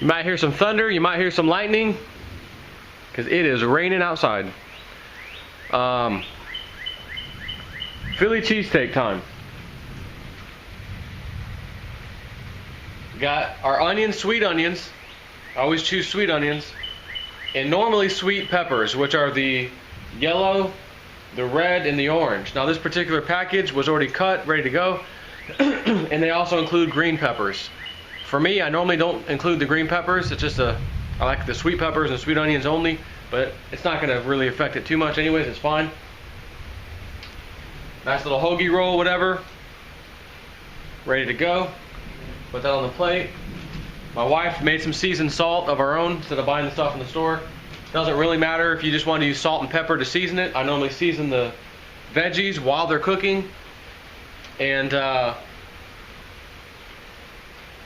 You might hear some thunder, you might hear some lightning, because it is raining outside. Philly cheesesteak time. Got our onions, sweet onions. I always choose sweet onions. And normally sweet peppers, which are the yellow, the red, and the orange. Now this particular package was already cut, ready to go. And they also include green peppers. For me, I normally don't include the green peppers. It's just I like the sweet peppers and sweet onions only, but it's not gonna really affect it too much anyways, it's fine. Nice little hoagie roll, whatever. Ready to go. Put that on the plate. My wife made some seasoned salt of our own instead of buying the stuff in the store. Doesn't really matter if you just want to use salt and pepper to season it. I normally season the veggies while they're cooking. And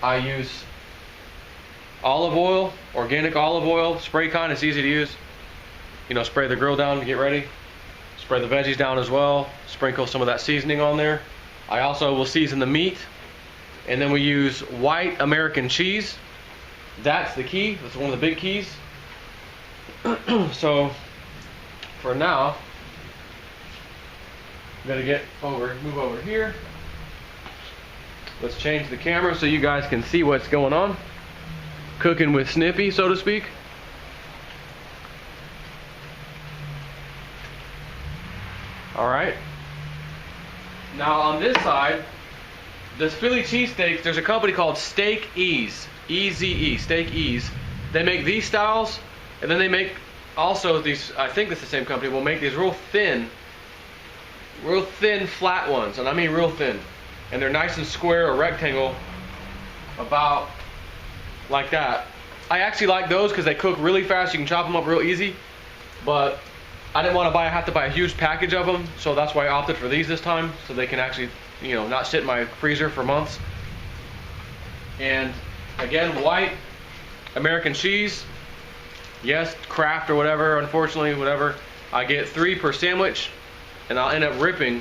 I use olive oil, organic olive oil, spray kind. It's easy to use. You know, spray the grill down to get ready. Spray the veggies down as well. Sprinkle some of that seasoning on there. I also will season the meat. And then we use white American cheese. That's the key. That's one of the big keys. So for now, I'm gonna move over here. Let's change the camera so you guys can see what's going on. Cooking with Snippy, so to speak. All right. Now on this side, this Philly cheesesteak, there's a company called Steak Ease, E-Z-E, Steak Ease. They make these styles, and then they make also these, I think it's the same company, will make these real thin flat ones, and I mean real thin. And they're nice and square or rectangle, about like that. I actually like those because they cook really fast, you can chop them up real easy, but I didn't want to have to buy a huge package of them, so that's why I opted for these this time, so they can actually, you know, not sit in my freezer for months. And again, white American cheese. Yes, Kraft or whatever, unfortunately, whatever. I get 3 per sandwich, and I'll end up ripping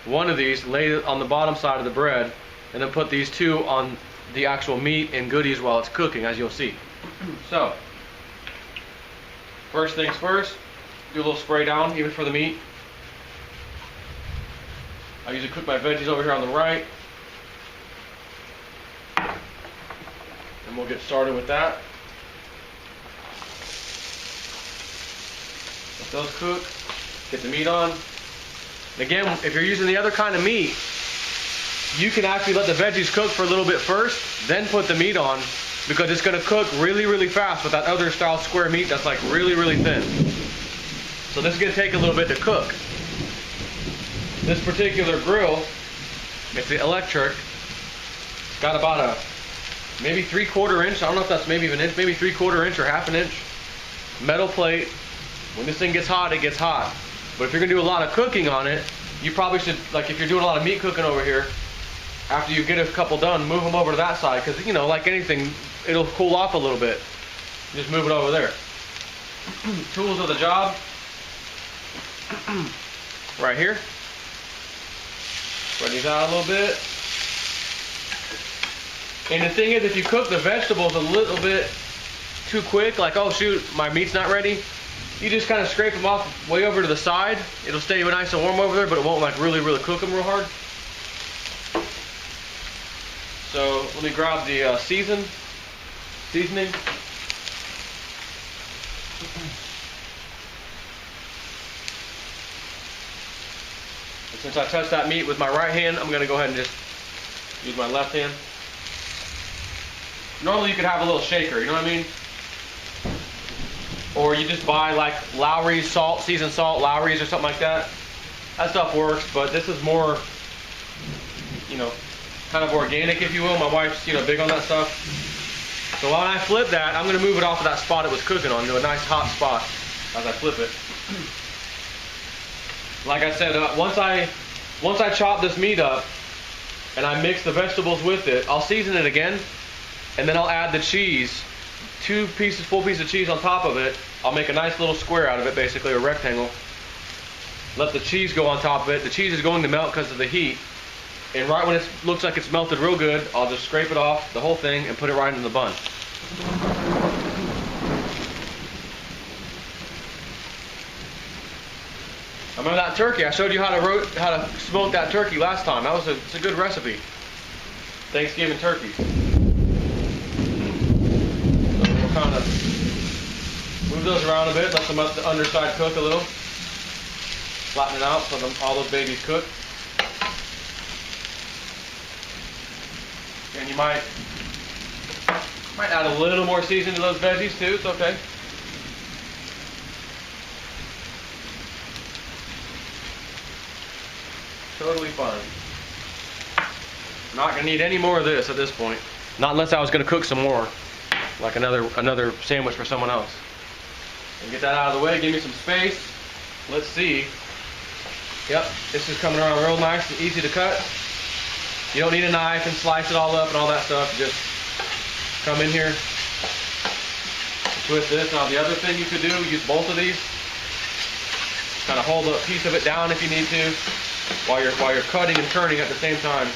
one of these, lay it on the bottom side of the bread, and then put these 2 on the actual meat and goodies while it's cooking, as you'll see. So, first things first, do a little spray down, even for the meat. I usually cook my veggies over here on the right. And we'll get started with that. Let those cook. Get the meat on. And again, if you're using the other kind of meat, you can actually let the veggies cook for a little bit first, then put the meat on, because it's going to cook really, really fast with that other style square meat that's like really, really thin. So this is going to take a little bit to cook. This particular grill, it's the electric, it's got about a maybe 3/4 inch, I don't know if that's maybe even an inch, maybe 3/4 inch or half an inch metal plate. When this thing gets hot, it gets hot. But if you're gonna do a lot of cooking on it, you probably should, like if you're doing a lot of meat cooking over here, after you get a couple done, move them over to that side, because you know, like anything, it'll cool off a little bit. Just move it over there. Tools of the job, right here. Spread these out a little bit. And the thing is, if you cook the vegetables a little bit too quick, like, oh shoot, my meat's not ready, you just kind of scrape them off way over to the side. It'll stay nice and warm over there, but it won't like really cook them real hard. So let me grab the seasoning. And since I touched that meat with my right hand, I'm going to go ahead and just use my left hand. Normally you could have a little shaker, you know what I mean? Or you just buy like Lowry's salt, seasoned salt, Lowry's or something like that. That stuff works, but this is more, you know, kind of organic, if you will. My wife's, you know, big on that stuff. So when I flip that, I'm going to move it off of that spot it was cooking on to a nice hot spot as I flip it. Like I said, once I chop this meat up and I mix the vegetables with it, I'll season it again, and then I'll add the cheese, full piece of cheese on top of it. I'll make a nice little square out of it, basically a rectangle. Let the cheese go on top of it. The cheese is going to melt because of the heat. And right when it looks like it's melted real good, I'll just scrape it off, the whole thing, and put it right in the bun. I remember that turkey. I showed you how to smoke that turkey last time. It's a good recipe. Thanksgiving turkeys. So we'll kind of move those around a bit, let them the underside cook a little. Flatten it out so all those babies cook. And you might add a little more seasoning to those veggies too. It's okay. Totally fine. Not gonna need any more of this at this point. Not unless I was gonna cook some more, like another sandwich for someone else. And get that out of the way. Give me some space. Let's see. Yep, this is coming around real nice and easy to cut. You don't need a knife and slice it all up and all that stuff. Just come in here, twist this. Now the other thing you could do, use both of these. Kind of hold a piece of it down if you need to, while you're cutting and turning at the same time.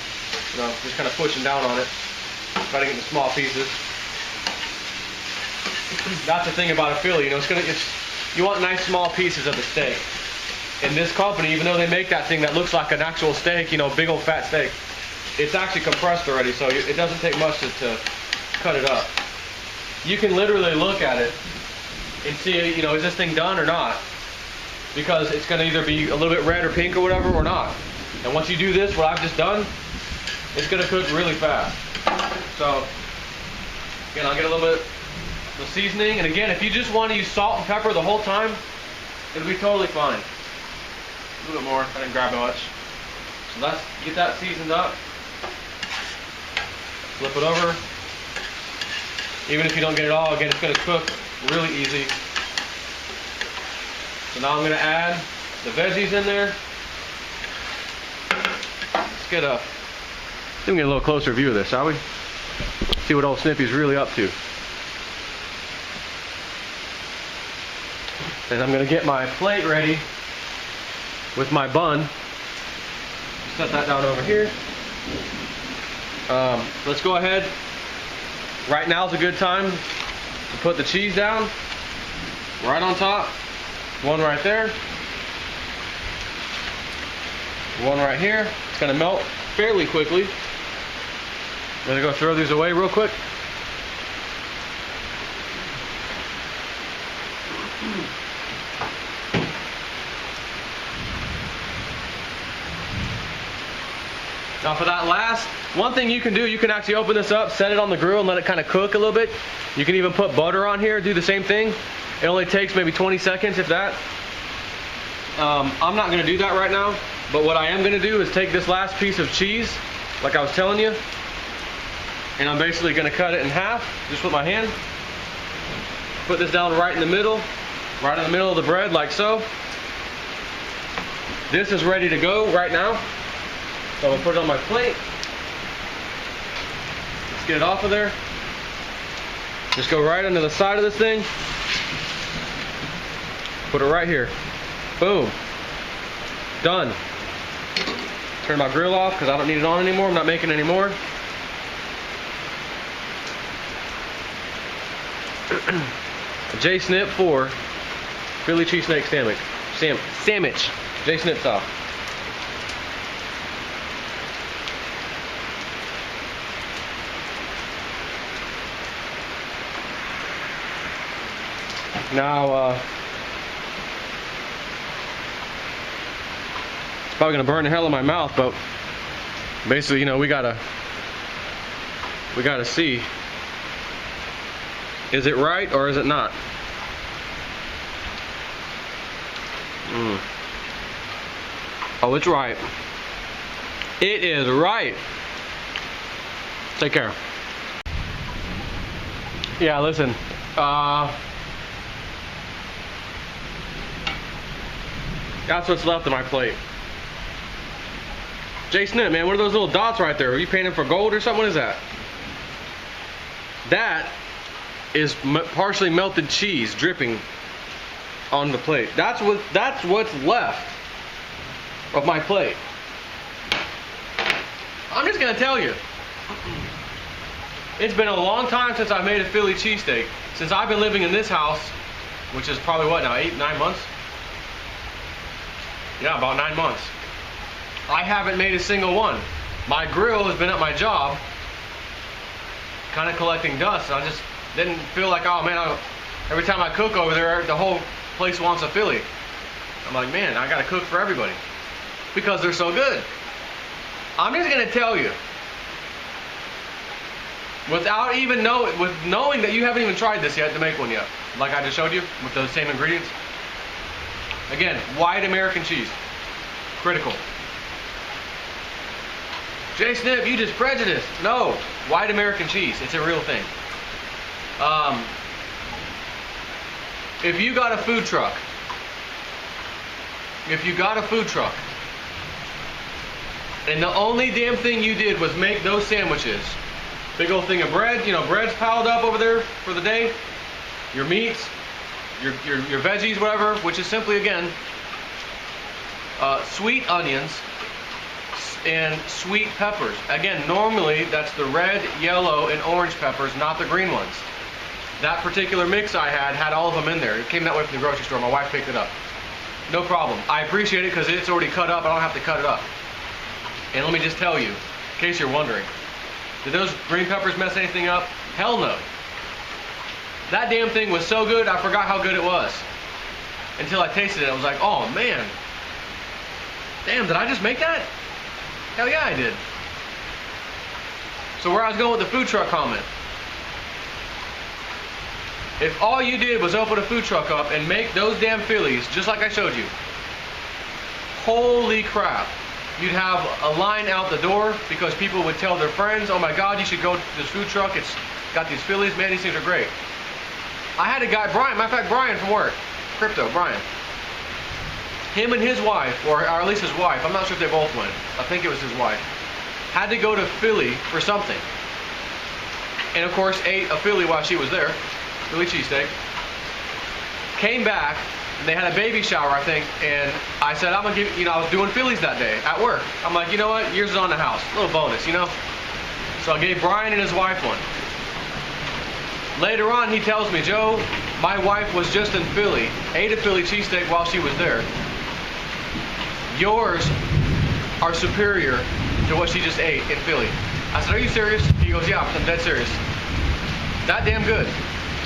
You know, just kind of pushing down on it, cutting it into small pieces. That's the thing about a Philly. You know, you want nice small pieces of the steak. In this company, even though they make that thing that looks like an actual steak, you know, big old fat steak, it's actually compressed already, so it doesn't take much to cut it up. You can literally look at it and see, you know, is this thing done or not? Because it's going to either be a little bit red or pink or whatever or not. And once you do this, what I've just done, it's going to cook really fast. So, again, I'll get a little bit of seasoning. And again, if you just want to use salt and pepper the whole time, it'll be totally fine. A little bit more. I didn't grab much. So let's get that seasoned up. Flip it over. Even if you don't get it all, again, it's going to cook really easy. So now I'm going to add the veggies in there. Let's get a little closer view of this, shall we? See what old Snippy's really up to. And I'm going to get my plate ready with my bun. Set that down over here. Let's go ahead. Right now is a good time to put the cheese down. Right on top. One right there. One right here. It's going to melt fairly quickly. I'm going to go throw these away real quick. Now for that last, one thing you can do, you can actually open this up, set it on the grill and let it kind of cook a little bit. You can even put butter on here, do the same thing. It only takes maybe 20 seconds, if that. I'm not going to do that right now, but what I am going to do is take this last piece of cheese, like I was telling you, and I'm basically going to cut it in half, just with my hand. Put this down right in the middle of the bread, like so. This is ready to go right now. So I'm going to put it on my plate. Let's get it off of there. Just go right under the side of this thing. Put it right here. Boom. Done. Turn my grill off because I don't need it on anymore. I'm not making any more. Jsnip4 Philly cheesesteak sandwich. Sandwich. Jsnip style. Now, it's probably gonna burn the hell in my mouth, but basically, you know, we gotta see, is it right or is it not? Oh, it's right. It is right. Take care. Yeah, listen. That's what's left of my plate. Jsnip, man, what are those little dots right there? Are you painting for gold or something? What is that? That is partially melted cheese dripping on the plate. That's what's left of my plate. I'm just gonna tell you. It's been a long time since I made a Philly cheesesteak. Since I've been living in this house, which is probably what now, 8, 9 months? Yeah, about 9 months. I haven't made a single one. My grill has been at my job, kind of collecting dust, and I just didn't feel like, oh man, every time I cook over there, the whole place wants a Philly. I'm like, man, I gotta cook for everybody because they're so good. I'm just gonna tell you, without even knowing that you haven't even tried this yet to make one yet, like I just showed you with those same ingredients. Again, white American cheese, critical. Jsnip, you just prejudiced. No, white American cheese, it's a real thing. If you got a food truck, and the only damn thing you did was make those sandwiches, big old thing of bread, you know, bread's piled up over there for the day, your meats, your veggies, whatever, which is simply, again, sweet onions and sweet peppers. Again, normally that's the red, yellow, and orange peppers, not the green ones. That particular mix I had all of them in there. It came that way from the grocery store. My wife picked it up. No problem. I appreciate it because it's already cut up. I don't have to cut it up. And let me just tell you, in case you're wondering, did those green peppers mess anything up? Hell no. That damn thing was so good, I forgot how good it was. Until I tasted it, I was like, oh man. Damn, did I just make that? Hell yeah, I did. So where I was going with the food truck comment. If all you did was open a food truck up and make those damn Phillies, just like I showed you, holy crap. You'd have a line out the door because people would tell their friends, oh my God, you should go to this food truck. It's got these Phillies. Man, these things are great. I had a guy, Brian, matter of fact, Brian from work, Crypto, Brian. Him and his wife, or at least his wife, I'm not sure if they both went. I think it was his wife. Had to go to Philly for something. And of course, ate a Philly while she was there. Philly cheesesteak. Came back. They had a baby shower, I think, and I said, I'm going to give, you know, I was doing Phillies that day at work. I'm like, you know what, yours is on the house. A little bonus, you know? So I gave Brian and his wife one. Later on, he tells me, Joe, my wife was just in Philly, ate a Philly cheesesteak while she was there. Yours are superior to what she just ate in Philly. I said, are you serious? He goes, yeah, I'm dead serious. That damn good.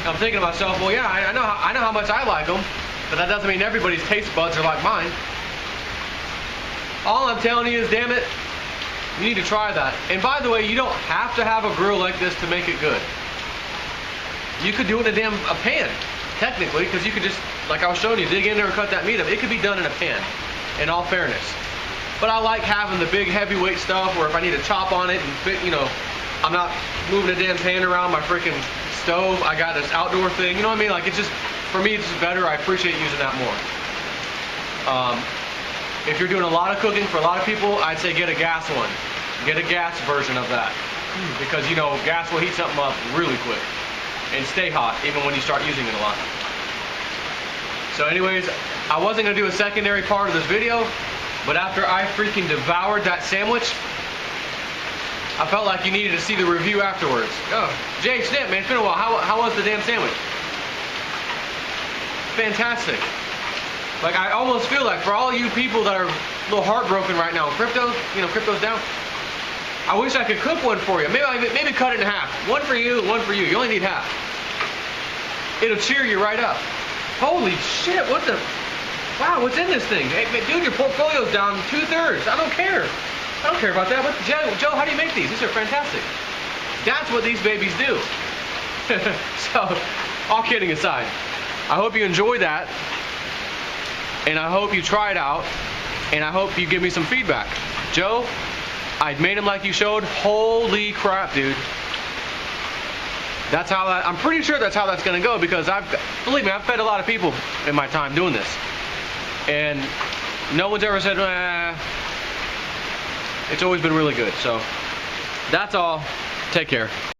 I'm thinking to myself, well, yeah, I know how much I like them. But that doesn't mean everybody's taste buds are like mine. All I'm telling you is, damn it, you need to try that. And by the way, you don't have to have a grill like this to make it good. You could do it in a pan, technically, because you could just, like I was showing you, dig in there and cut that meat up. It could be done in a pan, in all fairness. But I like having the big heavyweight stuff where if I need to chop on it and fit, you know, I'm not moving a damn pan around my freaking stove. I got this outdoor thing, you know what I mean? Like, it's just, for me, it's better. I appreciate using that more. If you're doing a lot of cooking for a lot of people, I'd say get a gas one. Get a gas version of that. Because, you know, gas will heat something up really quick. And stay hot, even when you start using it a lot. So anyways, I wasn't going to do a secondary part of this video, but after I freaking devoured that sandwich, I felt like you needed to see the review afterwards. Oh, Jsnip, man, it's been a while. How was the damn sandwich? Fantastic. Like, I almost feel like for all you people that are a little heartbroken right now, crypto's down. I wish I could cook one for you. Maybe cut it in half. One for you, one for you. You only need half. It'll cheer you right up. Holy shit, what the? Wow, what's in this thing? Hey, dude, your portfolio's down 2/3. I don't care. I don't care about that. But Joe, how do you make these? These are fantastic. That's what these babies do. So, all kidding aside, I hope you enjoy that, and I hope you try it out, and I hope you give me some feedback. Joe, I made them like you showed. Holy crap, dude. That's how I'm pretty sure that's how that's going to go, because believe me, I've fed a lot of people in my time doing this, and no one's ever said, it's always been really good. So, that's all. Take care.